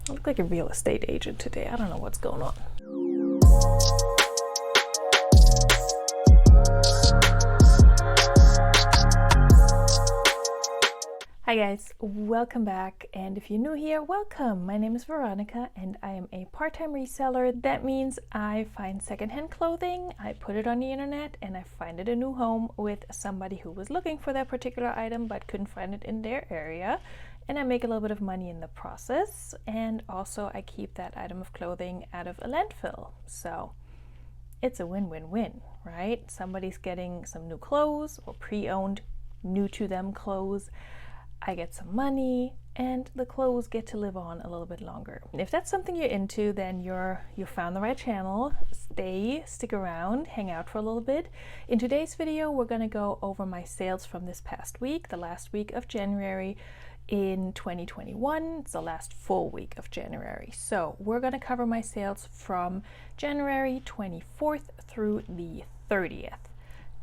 I look like a real estate agent today. I don't know what's going on. Hi guys, welcome back, and if you're new here, welcome. My name is Veronika and I am a part-time reseller. That means I find secondhand clothing, I put it on the internet, and I find it a new home with somebody who was looking for that particular item but couldn't find it in their area, and I make a little bit of money in the process, and also I keep that item of clothing out of a landfill. So it's a win-win-win, right? Somebody's getting some new clothes or pre-owned, new to them clothes. I get some money, and the clothes get to live on a little bit longer. If that's something you're into, then you found the right channel. Stick around, hang out for a little bit. In today's video, we're going to go over my sales from this past week, the last week of January in 2021. It's the last full week of January. So we're going to cover my sales from January 24th through the 30th.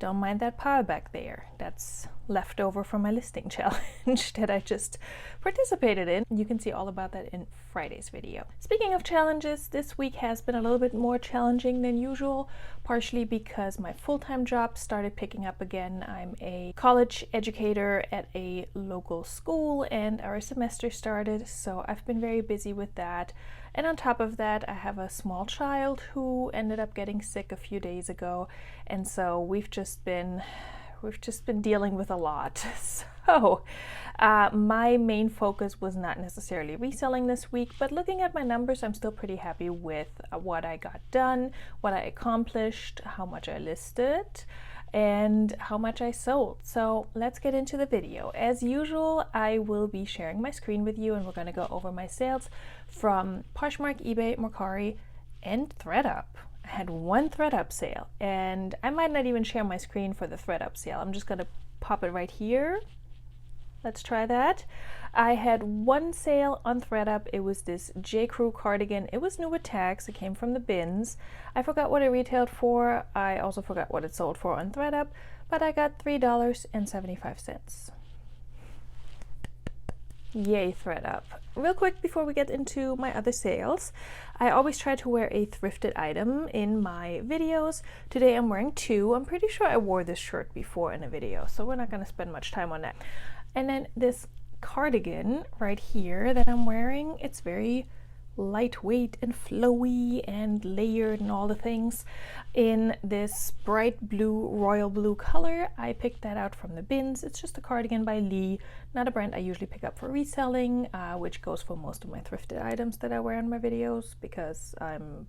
Don't mind that pile back there. That's left over from my listing challenge that I just participated in. You can see all about that in Friday's video. Speaking of challenges, this week has been a little bit more challenging than usual, partially because my full-time job started picking up again. I'm a college educator at a local school and our semester started, so I've been very busy with that. And on top of that, I have a small child who ended up getting sick a few days ago, and so we've just been dealing with a lot. So my main focus was not necessarily reselling this week, but looking at my numbers, I'm still pretty happy with what I got done, what I accomplished, how much I listed, and how much I sold. So let's get into the video. As usual, I will be sharing my screen with you, and we're going to go over my sales from Poshmark, eBay, Mercari, and thredUp. I had one thredUp sale, and I might not even share my screen for the thredUp sale. I'm just going to pop it right here. Let's try that. I had one sale on thredUp. It was this J. Crew cardigan. It was new with tags. It came from the bins. I forgot what it retailed for. I also forgot what it sold for on thredUp, but I got $3.75. Yay, thredUp. Real quick before we get into my other sales, I always try to wear a thrifted item in my videos. Today I'm wearing two. I'm pretty sure I wore this shirt before in a video, so we're not going to spend much time on that. And then this cardigan right here that I'm wearing, it's very lightweight and flowy and layered and all the things in this bright blue, royal blue color. I picked that out from the bins. It's just a cardigan by Lee, not a brand I usually pick up for reselling, which goes for most of my thrifted items that I wear in my videos because I'm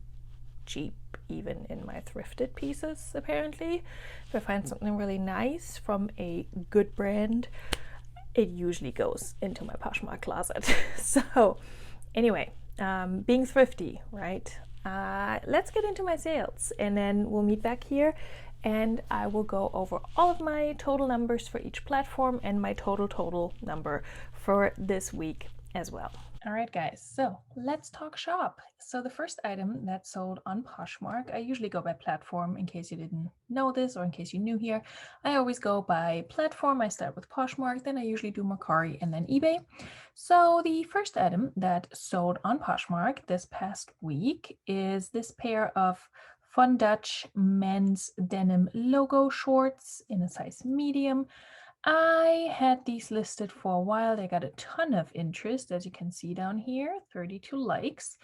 cheap even in my thrifted pieces, apparently. If I find something really nice from a good brand, it usually goes into my Poshmark closet. So anyway, being thrifty, right? Let's get into my sales, and then we'll meet back here and I will go over all of my total numbers for each platform and my total number for this week as well. All right, guys, so let's talk shop. So the first item that sold on Poshmark, I usually go by platform in case you didn't know this or in case you're new here. I always go by platform. I start with Poshmark, then I usually do Mercari and then eBay. So the first item that sold on Poshmark this past week is this pair of Fun Dutch men's denim logo shorts in a size medium. I had these listed for a while. They got a ton of interest, as you can see down here, 32 likes.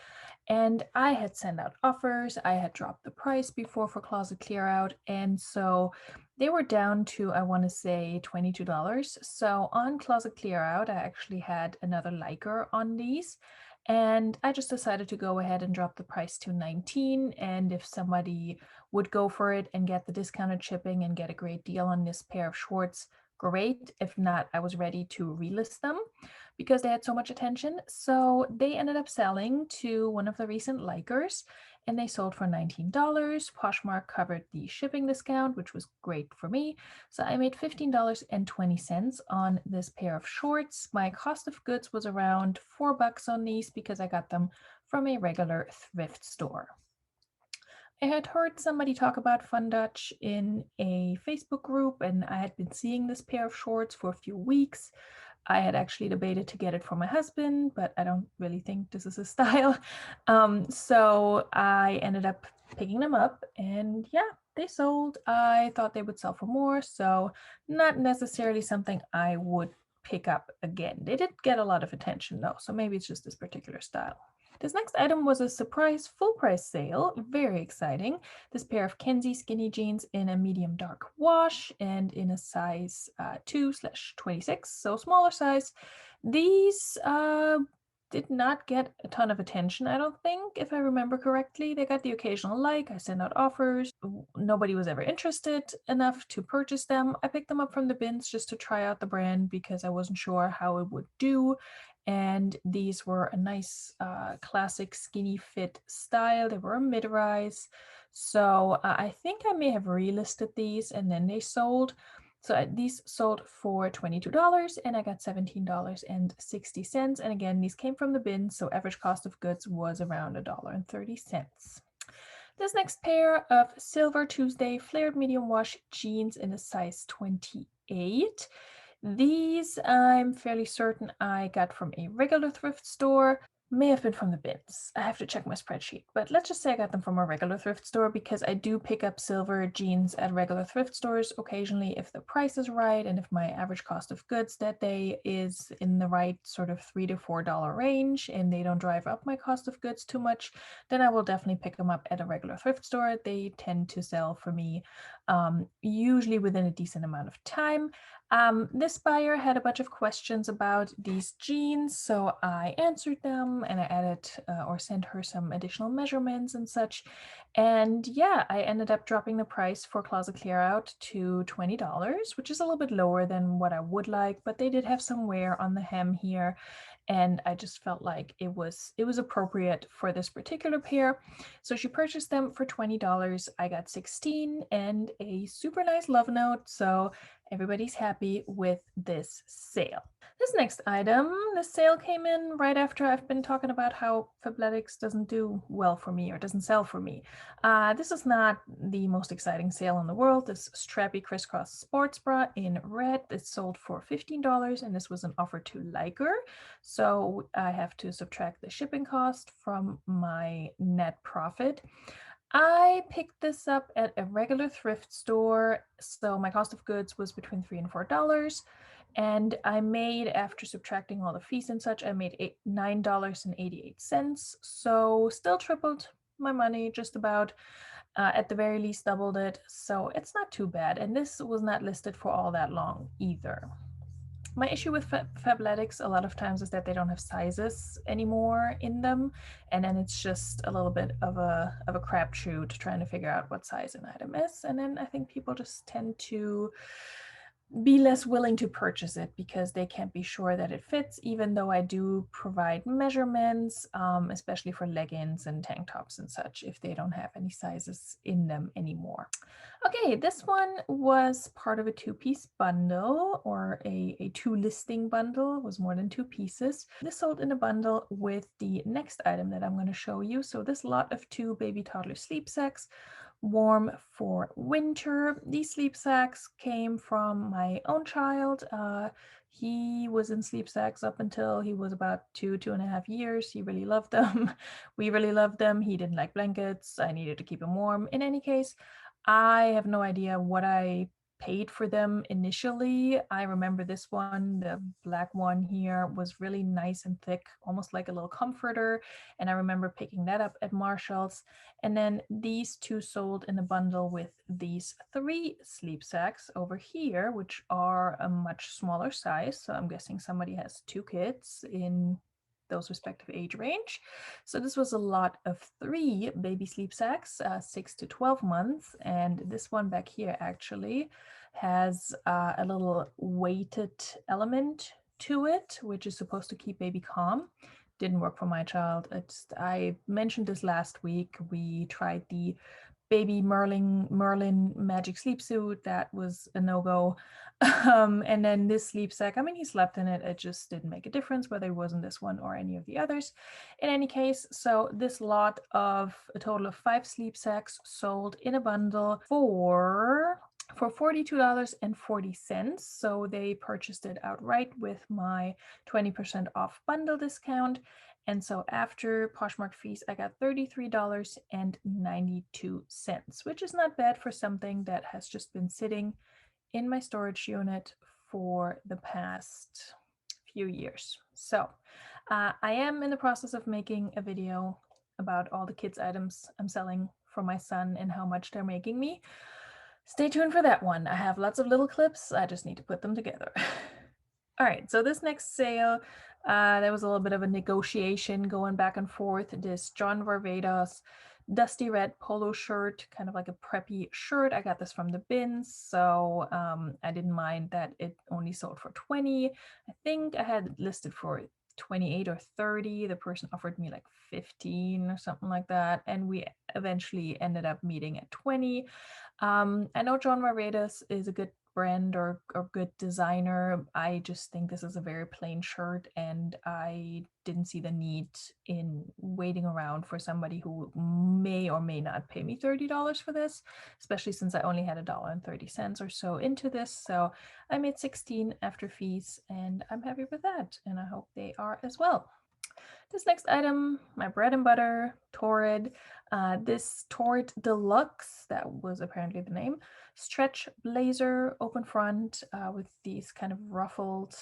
And I had sent out offers. I had dropped the price before for closet clear out. And so they were down to, I want to say, $22. So on closet clear out, I actually had another liker on these. And I just decided to go ahead and drop the price to $19. And if somebody would go for it and get the discounted shipping and get a great deal on this pair of shorts, great. If not, I was ready to relist them because they had so much attention. So they ended up selling to one of the recent likers, and they sold for $19. Poshmark covered the shipping discount, which was great for me. So I made $15.20 on this pair of shorts. My cost of goods was around $4 on these because I got them from a regular thrift store. I had heard somebody talk about Fun Dutch in a Facebook group, and I had been seeing this pair of shorts for a few weeks. I had actually debated to get it for my husband, but I don't really think this is his style. So I ended up picking them up, and yeah, they sold. I thought they would sell for more, so not necessarily something I would pick up again. They did get a lot of attention though, so maybe it's just this particular style. This next item was a surprise full price sale, very exciting. This pair of Kenzie skinny jeans in a medium dark wash and in a size 2/26, so smaller size. These did not get a ton of attention, I don't think, if I remember correctly. They got the occasional like, I sent out offers. Nobody was ever interested enough to purchase them. I picked them up from the bins just to try out the brand because I wasn't sure how it would do. And these were a nice classic skinny fit style. They were a mid-rise. So I think I may have relisted these and then they sold. So these sold for $22 and I got $17.60. And again, these came from the bin, so average cost of goods was around $1.30. This next pair of Silver Tuesday flared medium wash jeans in a size 28. These I'm fairly certain I got from a regular thrift store. May have been from the bins. I have to check my spreadsheet, but let's just say I got them from a regular thrift store because I do pick up silver jeans at regular thrift stores occasionally if the price is right and if my average cost of goods that day is in the right sort of $3 to $4 range and they don't drive up my cost of goods too much, then I will definitely pick them up at a regular thrift store. They tend to sell for me usually within a decent amount of time. This buyer had a bunch of questions about these jeans, so I answered them and I added or sent her some additional measurements and such. And yeah, I ended up dropping the price for closet clear out to $20, which is a little bit lower than what I would like, but they did have some wear on the hem here. And I just felt like it was appropriate for this particular pair. So she purchased them for $20. I got 16 and a super nice love note. So everybody's happy with this sale. This next item, the sale came in right after I've been talking about how Fabletics doesn't do well for me or doesn't sell for me. This is not the most exciting sale in the world. This strappy crisscross sports bra in red is sold for $15 and this was an offer to liker. So I have to subtract the shipping cost from my net profit. I picked this up at a regular thrift store, so my cost of goods was between $3 and $4. And I made, after subtracting all the fees and such, I made $9.88. So still tripled my money, just about. At the very least, doubled it. So it's not too bad. And this was not listed for all that long either. My issue with Fabletics a lot of times is that they don't have sizes anymore in them, and then it's just a little bit of a crapshoot trying to figure out what size an item is. And then I think people just tend to be less willing to purchase it because they can't be sure that it fits, even though I do provide measurements, especially for leggings and tank tops and such, if they don't have any sizes in them anymore. Okay, this one was part of a two-piece bundle or a two listing bundle. It was more than two pieces. This sold in a bundle with the next item that I'm going to show you. So this lot of two baby toddler sleep sacks, warm for winter. These sleep sacks came from my own child. He was in sleep sacks up until he was about 2.5 years. He really loved them. We really loved them. He didn't like blankets. I needed to keep him warm. In any case, I have no idea what I paid for them initially. I remember this one, the black one here, was really nice and thick, almost like a little comforter. And I remember picking that up at Marshall's. And then these two sold in a bundle with these three sleep sacks over here, which are a much smaller size. So I'm guessing somebody has two kids in those respective age range. So this was a lot of three baby sleep sacks, 6 to 12 months. And this one back here actually has a little weighted element to it, which is supposed to keep baby calm. Didn't work for my child. I mentioned this last week. We tried the baby Merlin magic sleep suit. That was a no-go. And then this sleep sack, I mean, he slept in it. It just didn't make a difference whether it wasn't this one or any of the others. In any case, so this lot of a total of 5 sleep sacks sold in a bundle for for $42.40. So they purchased it outright with my 20% off bundle discount. And so after Poshmark fees, I got $33.92, which is not bad for something that has just been sitting in my storage unit for the past few years. So I am in the process of making a video about all the kids items I'm selling for my son and how much they're making me. Stay tuned for that one. I have lots of little clips. I just need to put them together. All right, so this next sale, there was a little bit of a negotiation going back and forth. This John Varvatos dusty red polo shirt, kind of like a preppy shirt. I got this from the bins, so I didn't mind that it only sold for 20. I think I had it listed for 28 or 30. The person offered me like 15 or something like that, and we eventually ended up meeting at 20. I know John Varvatos is a good brand or good designer. I just think this is a very plain shirt, and I didn't see the need in waiting around for somebody who may or may not pay me $30 for this, especially since I only had $1.30 or so into this. So I made 16 after fees, and I'm happy with that, and I hope they are as well. This next item, my bread and butter, Torrid. This Torrid Deluxe, that was apparently the name, stretch blazer, open front, with these kind of ruffled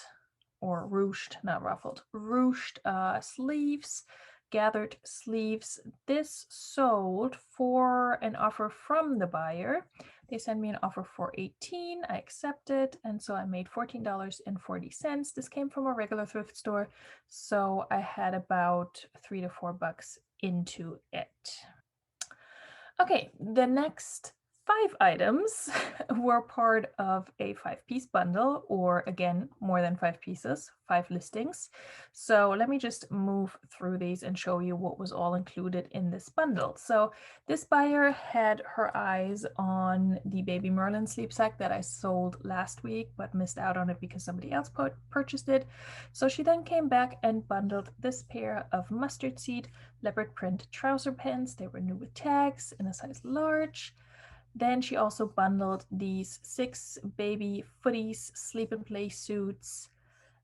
or ruched, not ruffled, ruched sleeves, gathered sleeves. This sold for an offer from the buyer. They sent me an offer for 18. I accepted, and so I made $14.40. This came from a regular thrift store, so I had about $3 to $4 into it. Okay, the next 5 items were part of a 5-piece bundle, or again, more than 5 pieces, 5 listings. So let me just move through these and show you what was all included in this bundle. So this buyer had her eyes on the Baby Merlin sleep sack that I sold last week, but missed out on it because somebody else purchased it. So she then came back and bundled this pair of mustard seed leopard print trouser pants. They were new with tags in a size large. Then she also bundled these 6 baby footies sleep and play suits.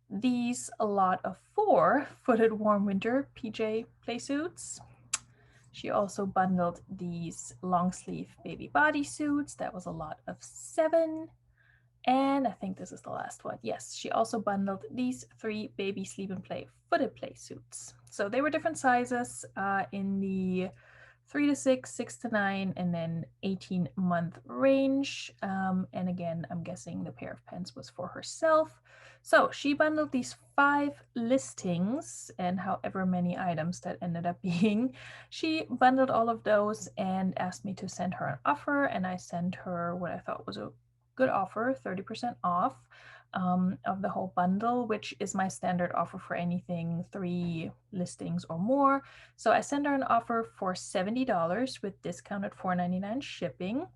These a lot of 4 footed warm winter PJ play suits. She also bundled these long sleeve baby bodysuits. That was a lot of 7. And I think this is the last one. Yes, she also bundled these 3 baby sleep and play footed play suits. So they were different sizes in the 3 to 6, 6 to 9, and then 18-month range. And again, I'm guessing the pair of pants was for herself. So she bundled these 5 listings and however many items that ended up being. She bundled all of those and asked me to send her an offer, and I sent her what I thought was a good offer, 30% off of the whole bundle, which is my standard offer for anything 3 listings or more. So I sent her an offer for $70 with discounted $4.99 shipping.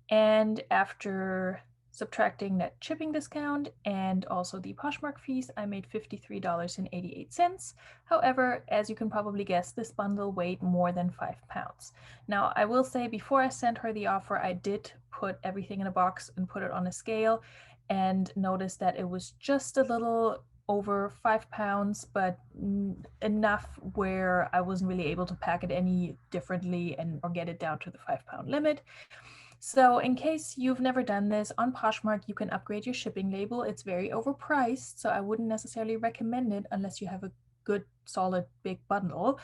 And after subtracting that shipping discount and also the Poshmark fees, I made $53.88. However, as you can probably guess, this bundle weighed more than 5 pounds. Now, I will say before I sent her the offer, I did put everything in a box and put it on a scale and noticed that it was just a little over 5 pounds, but enough where I wasn't really able to pack it any differently or get it down to the 5-pound limit. So in case you've never done this, on Poshmark, you can upgrade your shipping label. It's very overpriced, so I wouldn't necessarily recommend it unless you have a good, solid, big bundle.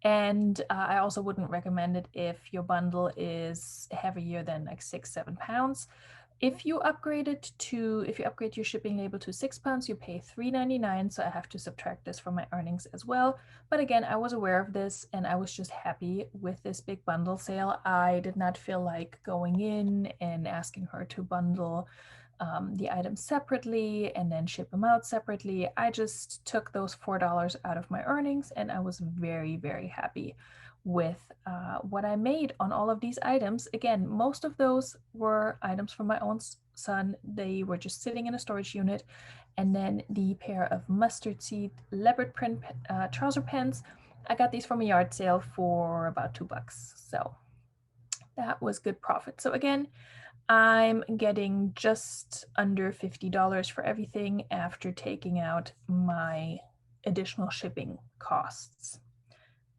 And I also wouldn't recommend it if your bundle is heavier than like 6-7 pounds. If you upgrade your shipping label to 6 pounds, you pay $3.99. So I have to subtract this from my earnings as well. But again, I was aware of this and I was just happy with this big bundle sale. I did not feel like going in and asking her to bundle the items separately and then ship them out separately. I just took those $4 out of my earnings and I was very, very happy with what I made on all of these items. Again, most of those were items from my own son. They were just sitting in a storage unit. And then the pair of mustard seed leopard print trouser pants, I got these from a yard sale for about $2. So that was good profit. So again, I'm getting just under $50 for everything after taking out my additional shipping costs.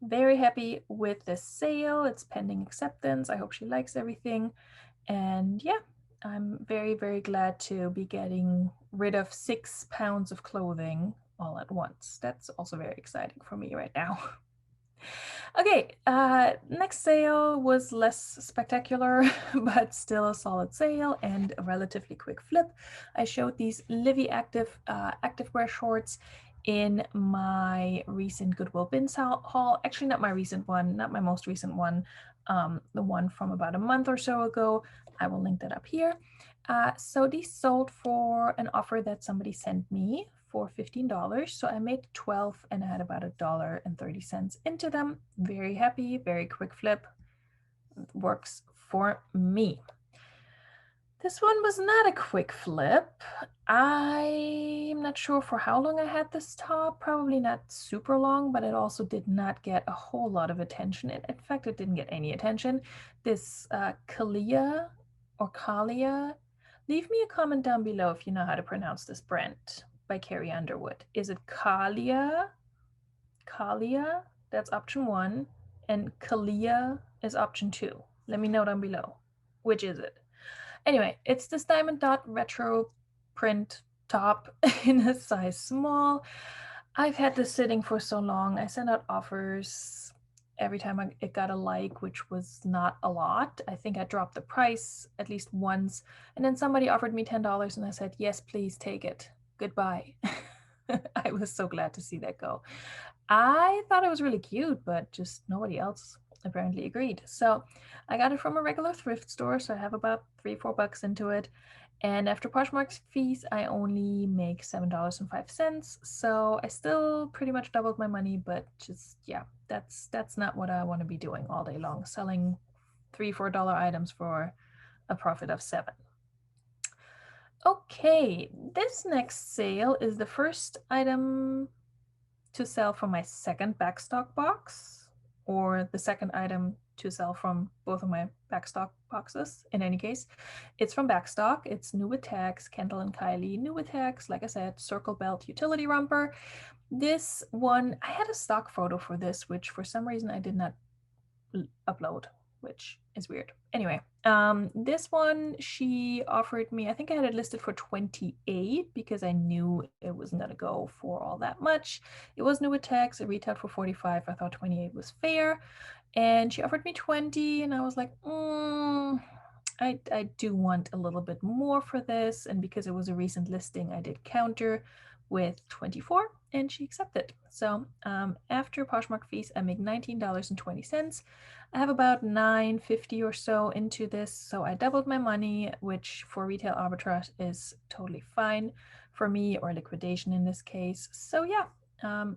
Very happy with this sale. It's pending acceptance. I hope she likes everything. And yeah, I'm very, very glad to be getting rid of 6 pounds of clothing all at once. That's also very exciting for me right now. Okay, next sale was less spectacular, but still a solid sale and a relatively quick flip. I showed these Livy activewear shorts in my recent Goodwill Bins haul. Actually, not my recent one, not my most recent one, the one from about a month or so ago. I will link that up here. So these sold for an offer that somebody sent me for $15. So I made 12 and I had about $1.30 into them. Very happy, very quick flip. Works for me. This one was not a quick flip. I'm not sure for how long I had this top, probably not super long, but it also did not get a whole lot of attention. In fact, it didn't get any attention. This Kalia or Kalia, leave me a comment down below if you know how to pronounce this brand by Carrie Underwood. Is it Kalia? Kalia, that's option 1, and Kalia is option 2. Let me know down below. Which is it? Anyway, it's this diamond dot retro print top in a size small. I've had this sitting for so long. I sent out offers every time it got a like, which was not a lot. I think I dropped the price at least once. And then somebody offered me $10 and I said, yes, please take it. Goodbye. I was so glad to see that go. I thought it was really cute, but just nobody else apparently agreed. So I got it from a regular thrift store, so I have about $3-4 into it. And after Poshmark's fees, I only make $7.05. So I still pretty much doubled my money, but just yeah, that's not what I want to be doing all day long, selling $3-4 items for a profit of 7. Okay, this next sale is the first item to sell from my second backstock box, or the second item to sell from both of my backstock boxes. In any case, it's from backstock. It's new with tags, Kendall and Kylie, new with tags, like I said, circle belt utility romper. This one, I had a stock photo for this, which for some reason I did not upload, which is weird. Anyway, this one she offered me, I think I had it listed for 28 because I knew it wasn't gonna go for all that much. It was new with tax, it retailed for 45. I thought 28 was fair, and she offered me 20, and I was like, I do want a little bit more for this, and because it was a recent listing, I did counter with 24, and she accepted. So after Poshmark fees, I make $19.20. I have about $9.50 or so into this, so I doubled my money, which for retail arbitrage is totally fine for me, or liquidation in this case. So yeah,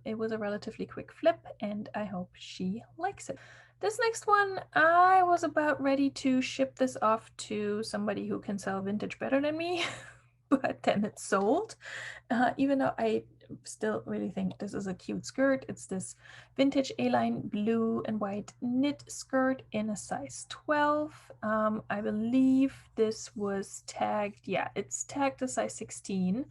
it was a relatively quick flip, and I hope she likes it. This next one, I was about ready to ship this off to somebody who can sell vintage better than me, but then it sold, even though I still really think this is a cute skirt. It's this vintage A-line blue and white knit skirt in a size 12. I believe this was tagged, yeah, it's tagged a size 16,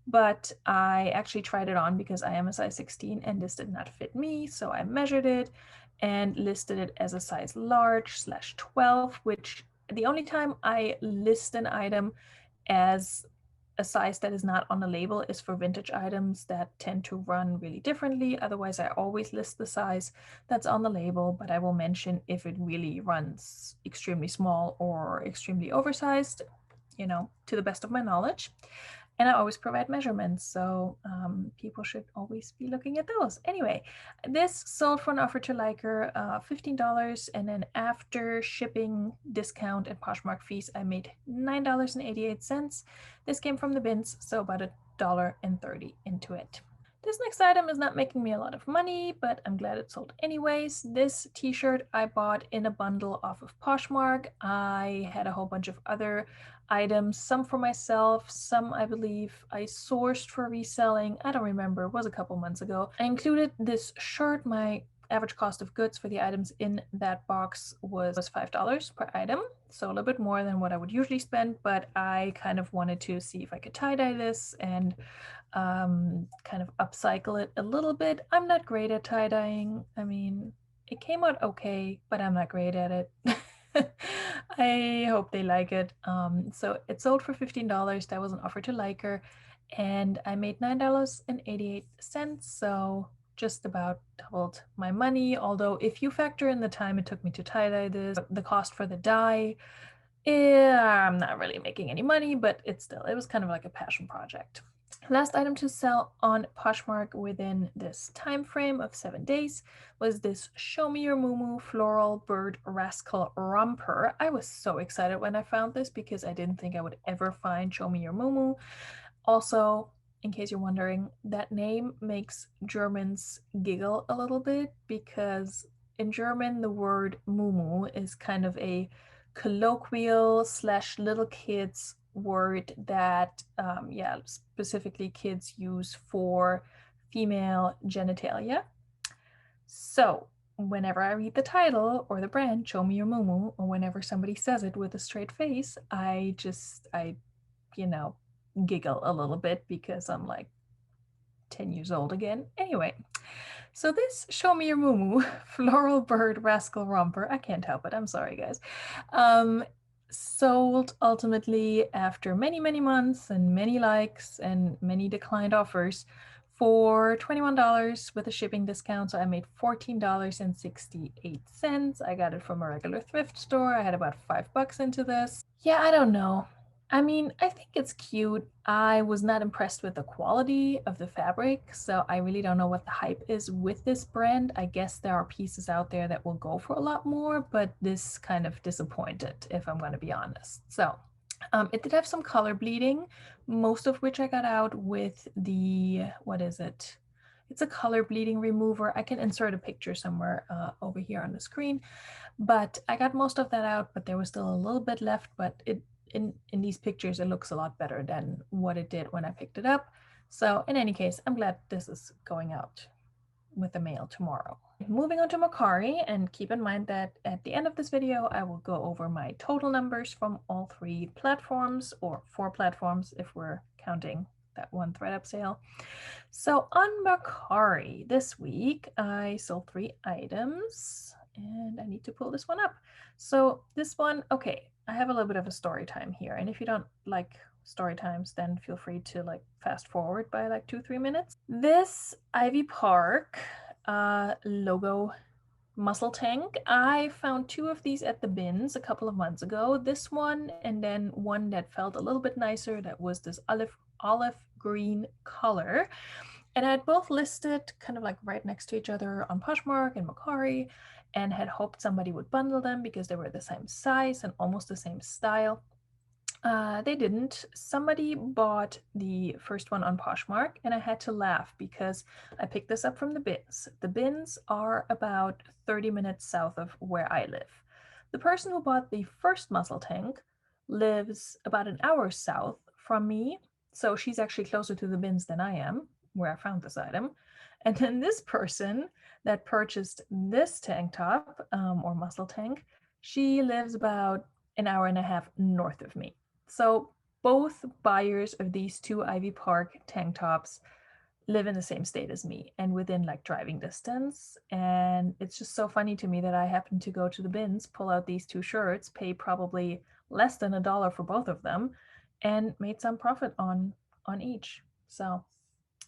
but I actually tried it on because I am a size 16 and this did not fit me, so I measured it and listed it as a size large/12, which the only time I list an item as a size that is not on the label is for vintage items that tend to run really differently. Otherwise, I always list the size that's on the label, but I will mention if it really runs extremely small or extremely oversized, you know, to the best of my knowledge. And I always provide measurements, so people should always be looking at those. Anyway, this sold for an offer to liker, $15, and then after shipping, discount, and Poshmark fees, I made $9.88. This came from the bins, so about $1.30 into it. This next item is not making me a lot of money, but I'm glad it sold anyways. This t-shirt I bought in a bundle off of Poshmark. I had a whole bunch of other items, some for myself, some I believe I sourced for reselling. I don't remember, it was a couple months ago. I included this shirt, my average cost of goods for the items in that box was $5 per item, so a little bit more than what I would usually spend, but I kind of wanted to see if I could tie-dye this and kind of upcycle it a little bit. I'm not great at tie-dyeing. I mean, it came out okay, but I'm not great at it. I hope they like it. So it sold for $15. That was an offer to Liker, and I made $9.88, so just about doubled my money. Although if you factor in the time it took me to tie-dye this, the cost for the dye, yeah, I'm not really making any money, but it was kind of like a passion project. Last item to sell on Poshmark within this time frame of 7 days was this Show Me Your Mumu Floral Bird Rascal Romper. I was so excited when I found this because I didn't think I would ever find Show Me Your Mumu. Also, in case you're wondering, that name makes Germans giggle a little bit because in German the word mumu is kind of a colloquial / little kids word that specifically kids use for female genitalia. So whenever I read the title or the brand Show Me Your Mumu, or whenever somebody says it with a straight face, I giggle a little bit because I'm like 10 years old again. Anyway, so this Show Me Your Mumu Floral Bird Rascal Romper, I can't help it, I'm sorry guys, sold ultimately after many, many months and many likes and many declined offers for $21 with a shipping discount. So I made $14.68. I got it from a regular thrift store. I had about $5 into this. Yeah, I don't know. I mean, I think it's cute. I was not impressed with the quality of the fabric, so I really don't know what the hype is with this brand. I guess there are pieces out there that will go for a lot more, but this kind of disappointed, if I'm going to be honest. So it did have some color bleeding, most of which I got out with the, what is it? It's a color bleeding remover. I can insert a picture somewhere over here on the screen, but I got most of that out, but there was still a little bit left, but in these pictures, it looks a lot better than what it did when I picked it up. So in any case, I'm glad this is going out with the mail tomorrow. Moving on to Mercari, and keep in mind that at the end of this video, I will go over my total numbers from all 3 platforms, or 4 platforms if we're counting that one thredUp sale. So on Mercari this week, I sold 3 items, and I need to pull this one up. So this one, okay, I have a little bit of a story time here, and if you don't like story times, then feel free to like fast forward by like 2-3 minutes. This Ivy Park logo muscle tank, I found 2 of these at the bins a couple of months ago. This one, and then one that felt a little bit nicer that was this olive green color. And I had both listed kind of like right next to each other on Poshmark and Mercari, and had hoped somebody would bundle them because they were the same size and almost the same style. They didn't. Somebody bought the first one on Poshmark, and I had to laugh because I picked this up from the bins. The bins are about 30 minutes south of where I live. The person who bought the first muscle tank lives about an hour south from me, so she's actually closer to the bins than I am, where I found this item. And then this person that purchased this tank top, or muscle tank, she lives about an hour and a half north of me. So both buyers of these 2 Ivy Park tank tops live in the same state as me and within like driving distance. And it's just so funny to me that I happened to go to the bins, pull out these 2 shirts, pay probably less than $1 for both of them, and made some profit on each. So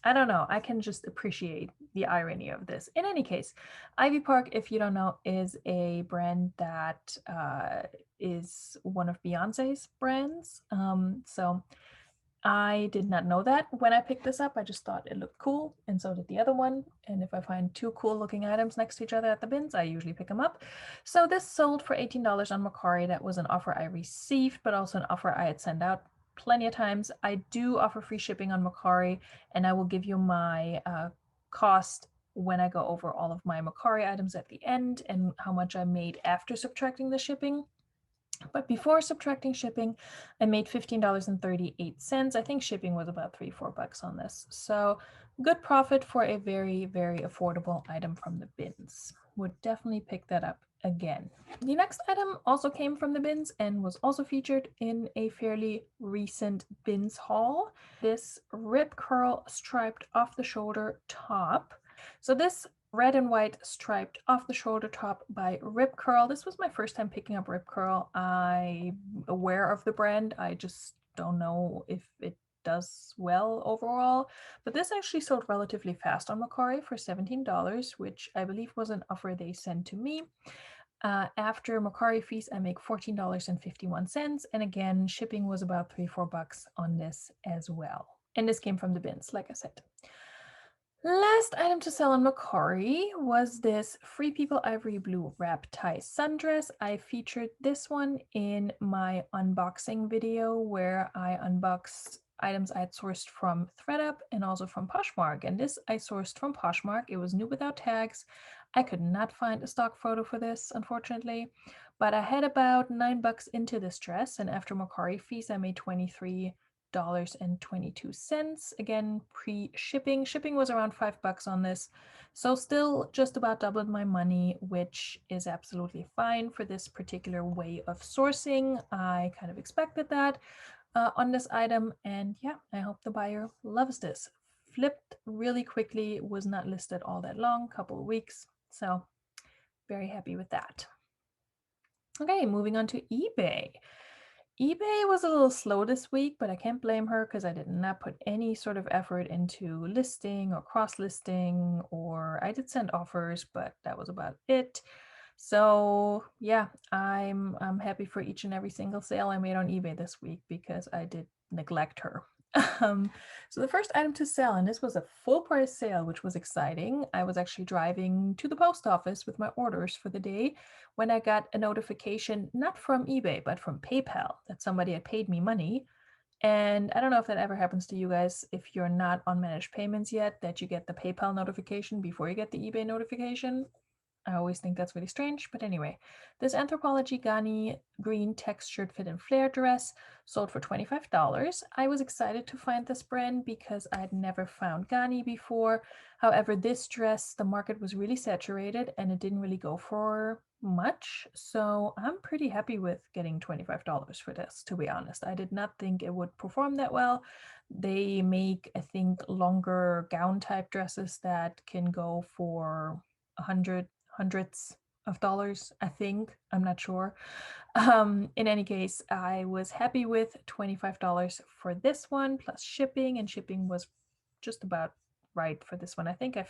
I don't know. I can just appreciate the irony of this. In any case, Ivy Park, if you don't know, is a brand that is one of Beyonce's brands. So I did not know that when I picked this up. I just thought it looked cool, and so did the other one. And if I find 2 cool looking items next to each other at the bins, I usually pick them up. So this sold for $18 on Mercari. That was an offer I received, but also an offer I had sent out plenty of times. I do offer free shipping on Mercari, and I will give you my cost when I go over all of my Mercari items at the end and how much I made after subtracting the shipping. But before subtracting shipping, I made $15.38. I think shipping was about $3-4 on this. So Good profit for a very, very affordable item from the bins. Would definitely pick that up again. The next item also came from the bins and was also featured in a fairly recent bins haul. This Rip Curl striped off the shoulder top. So this red and white striped off the shoulder top by Rip Curl. This was my first time picking up Rip Curl. I'm aware of the brand. I just don't know if it does well overall. But this actually sold relatively fast on Mercari for $17, which I believe was an offer they sent to me. After Mercari fees, I make $14.51. And again, shipping was about $3-4 on this as well. And this came from the bins, like I said. Last item to sell on Mercari was this Free People Ivory Blue wrap tie sundress. I featured this one in my unboxing video where I unboxed items I had sourced from thredUp and also from Poshmark. And this I sourced from Poshmark. It was new without tags. I could not find a stock photo for this, unfortunately, but I had about $9 into this dress, and after Mercari fees, I made $23.22. Again, pre-shipping. Shipping was around $5 on this, so still just about doubled my money, which is absolutely fine for this particular way of sourcing. I kind of expected that on this item, and yeah, I hope the buyer loves this. Flipped really quickly, was not listed all that long, couple of weeks, so very happy with that. Okay, moving on to eBay. eBay was a little slow this week, but I can't blame her because I did not put any sort of effort into listing or cross-listing, or I did send offers, but that was about it. So yeah, I'm happy for each and every single sale I made on eBay this week because I did neglect her. So the first item to sell, and this was a full price sale, which was exciting. I was actually driving to the post office with my orders for the day when I got a notification, not from eBay, but from PayPal, that somebody had paid me money. And I don't know if that ever happens to you guys if you're not on managed payments yet, that you get the PayPal notification before you get the eBay notification. I always think that's really strange, but anyway, this Anthropologie Ghani green textured fit and flare dress sold for $25. I was excited to find this brand because I had never found Ghani before. However, this dress, the market was really saturated and it didn't really go for much. So I'm pretty happy with getting $25 for this, to be honest. I did not think it would perform that well. They make, I think, longer gown type dresses that can go for hundreds of dollars, I think. I'm not sure. In any case, I was happy with $25 for this one plus shipping, and shipping was just about right for this one. I think I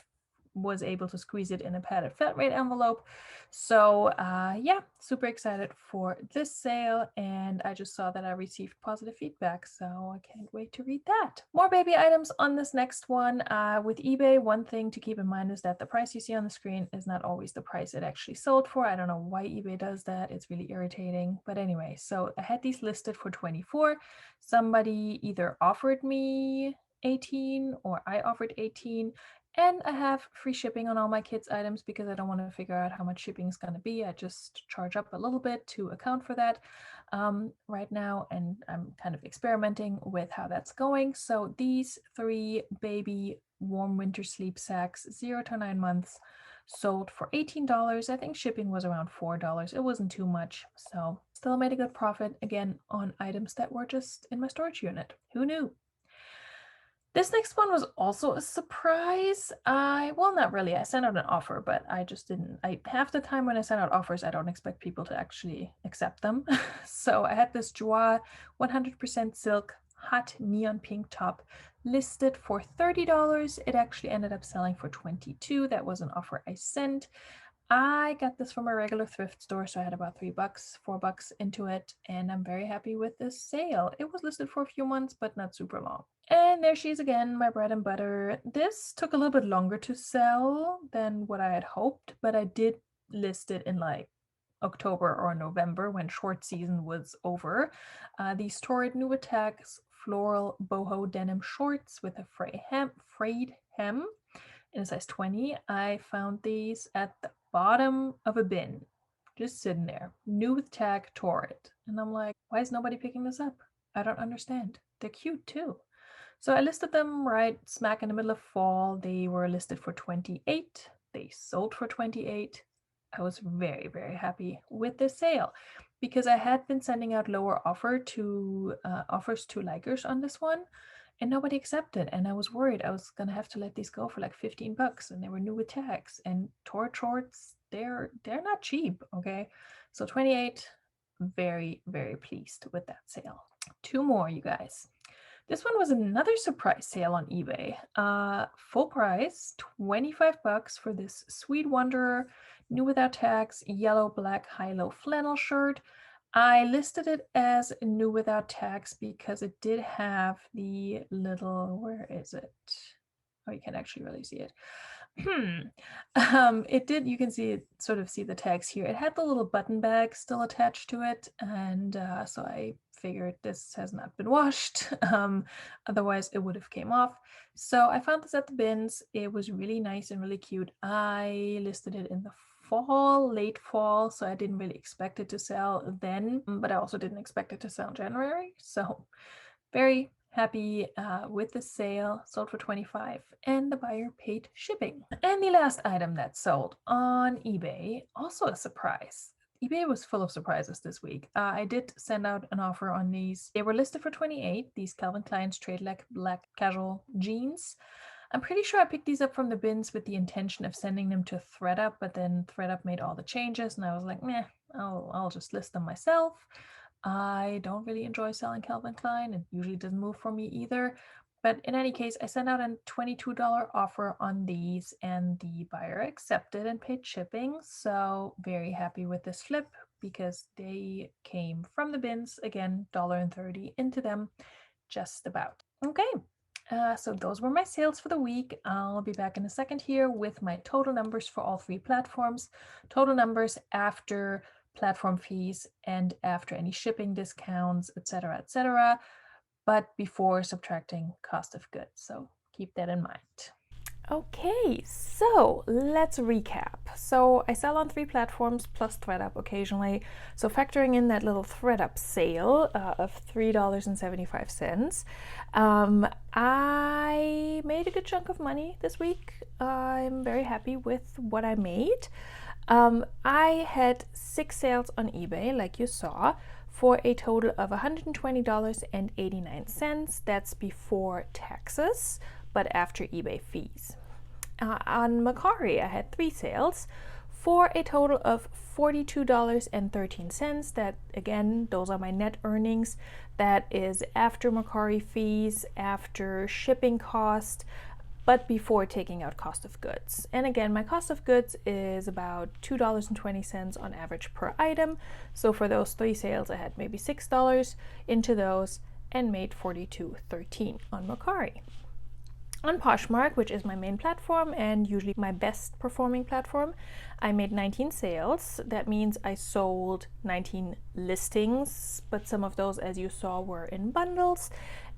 was able to squeeze it in a padded flat rate envelope. So yeah, super excited for this sale, and I just saw that I received positive feedback, so I can't wait to read that. More baby items on this next one. With eBay, one thing to keep in mind is that the price you see on the screen is not always the price it actually sold for. I don't know why eBay does that. It's really irritating. But anyway, so I had these listed for 24. Somebody either offered me 18 or I offered 18. And I have free shipping on all my kids' items because I don't want to figure out how much shipping is going to be. I just charge up a little bit to account for that right now. And I'm kind of experimenting with how that's going. So these 3 baby warm winter sleep sacks, 0 to 9 months, sold for $18. I think shipping was around $4. It wasn't too much. So still made a good profit again on items that were just in my storage unit. Who knew? This next one was also a surprise. Well, not really. I sent out an offer, but I just didn't. Half the time when I send out offers, I don't expect people to actually accept them. So I had this Joie 100% silk hot neon pink top listed for $30. It actually ended up selling for $22. That was an offer I sent. I got this from a regular thrift store, so I had about $3, $4 into it, and I'm very happy with this sale. It was listed for a few months, but not super long. And there she is again, my bread and butter. This took a little bit longer to sell than what I had hoped, but I did list it in like October or November when short season was over. These Torrid New Attacks floral boho denim shorts with a frayed hem in a size 20. I found these at the bottom of a bin, just sitting there, new with tag Torrid. And I'm like, why is nobody picking this up? I don't understand. They're cute too. So I listed them right smack in the middle of fall. They were listed for 28. They sold for 28. I was very, very happy with this sale because I had been sending out lower offers to likers on this one, and nobody accepted. And I was worried I was gonna have to let these go for like 15 bucks, and they were new with tags. And Torrid shorts, they're not cheap, okay? So 28, very, very pleased with that sale. Two more, you guys. This one was another surprise sale on eBay. Full price, 25 bucks for this Sweet Wanderer, new without tags, yellow, black, high-low flannel shirt. I listed it as new without tags because it did have the little, where is it? Oh, you can actually really see it. It did, you can see it, sort of see the tags here. It had the little button bag still attached to it, and so I figured this has not been washed. Otherwise it would have came off. So I found this at the bins. It was really nice and really cute. I listed it in the fall, late fall, so I didn't really expect it to sell then, but I also didn't expect it to sell in January. So very happy with the sale. Sold for 25 and the buyer paid shipping. And the last item that sold on eBay, also a surprise. eBay was full of surprises this week. I did send out an offer on these. They were listed for 28, these Calvin Klein straight leg black casual jeans. I'm pretty sure I picked these up from the bins with the intention of sending them to thredUp, but then thredUp made all the changes and I was like, meh, I'll just list them myself. I don't really enjoy selling Calvin Klein. It usually doesn't move for me either. But in any case, I sent out a $22 offer on these and the buyer accepted and paid shipping. So very happy with this flip because they came from the bins, again, $1.30 into them, just about. Okay, so those were my sales for the week. I'll be back in a second here with my total numbers for all three platforms. Total numbers after platform fees and after any shipping discounts, etc., etc., but before subtracting cost of goods. So keep that in mind. Okay, so let's recap. So I sell on three platforms plus thredUp occasionally. So factoring in that little thredUp sale of $3.75, I made a good chunk of money this week. I'm very happy with what I made. I had 6 sales on eBay, like you saw, for a total of $120.89. That's before taxes, but after eBay fees. On Mercari, I had 3 sales for a total of $42.13. That, again, those are my net earnings. That is after Mercari fees, after shipping cost, but before taking out cost of goods. And again, my cost of goods is about $2.20 on average per item. So for those 3 sales, I had maybe $6 into those and made $42.13 on Mercari. On Poshmark, which is my main platform and usually my best performing platform, I made 19 sales. That means I sold 19 listings, but some of those, as you saw, were in bundles.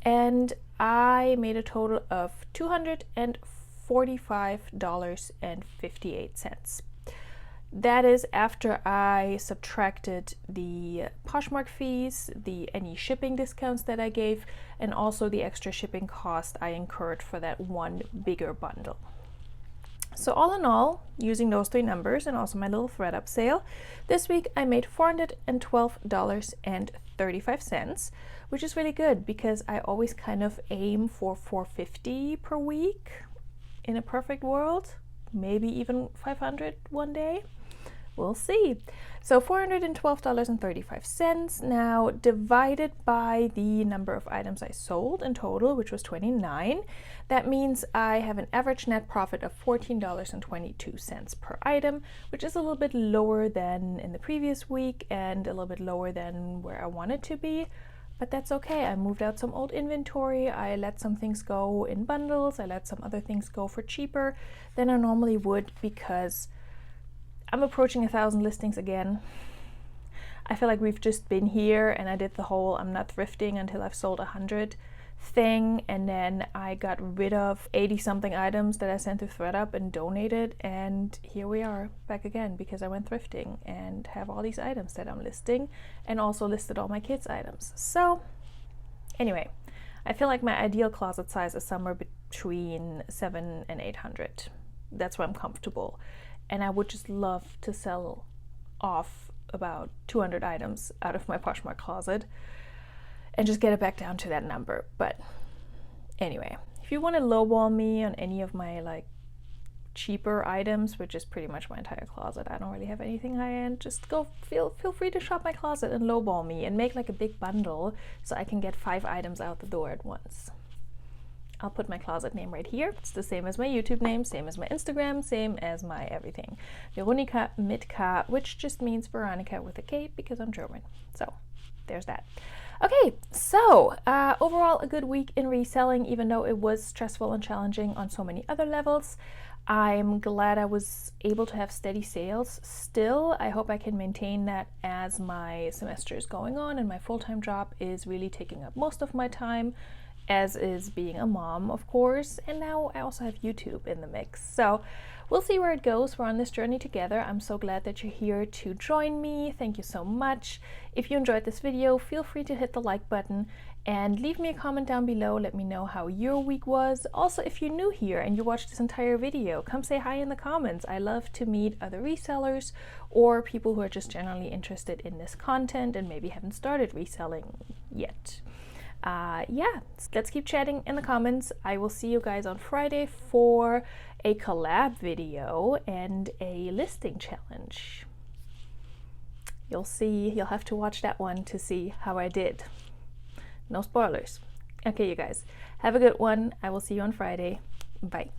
And I made a total of $245.58. That is after I subtracted the Poshmark fees, any shipping discounts that I gave, and also the extra shipping cost I incurred for that one bigger bundle. So all in all, using those 3 numbers and also my little thredUp sale, this week I made $412.35, which is really good because I always kind of aim for $450 per week in a perfect world, maybe even $500 one day. We'll see. So $412.35 now divided by the number of items I sold in total, which was 29. That means I have an average net profit of $14.22 per item, which is a little bit lower than in the previous week and a little bit lower than where I want it to be. But that's okay. I moved out some old inventory. I let some things go in bundles. I let some other things go for cheaper than I normally would because I'm approaching 1,000 listings again. I feel like we've just been here and I did the whole I'm not thrifting until I've sold 100 thing, and then I got rid of 80 something items that I sent to thredUp and donated, and here we are back again because I went thrifting and have all these items that I'm listing and also listed all my kids' items. So anyway, I feel like my ideal closet size is somewhere between 700 and 800. That's where I'm comfortable. And I would just love to sell off about 200 items out of my Poshmark closet and just get it back down to that number. But anyway, if you want to lowball me on any of my like cheaper items, which is pretty much my entire closet, I don't really have anything high-end, just go feel free to shop my closet and lowball me and make like a big bundle so I can get 5 items out the door at once. I'll put my closet name right here. It's the same as my YouTube name, same as my Instagram, same as my everything. Veronika mit K, which just means Veronica with a K because I'm German. So there's that. Okay, so overall a good week in reselling, even though it was stressful and challenging on so many other levels. I'm glad I was able to have steady sales still. I hope I can maintain that as my semester is going on and my full-time job is really taking up most of my time, as is being a mom, of course. And now I also have YouTube in the mix. So we'll see where it goes. We're on this journey together. I'm so glad that you're here to join me. Thank you so much. If you enjoyed this video, feel free to hit the like button and leave me a comment down below. Let me know how your week was. Also, if you're new here and you watched this entire video, come say hi in the comments. I love to meet other resellers or people who are just generally interested in this content and maybe haven't started reselling yet. Yeah, let's keep chatting in the comments. I will see you guys on Friday for a collab video and a listing challenge. You'll see, you'll have to watch that one to see how I did. No spoilers. Okay, you guys, have a good one. I will see you on Friday. Bye.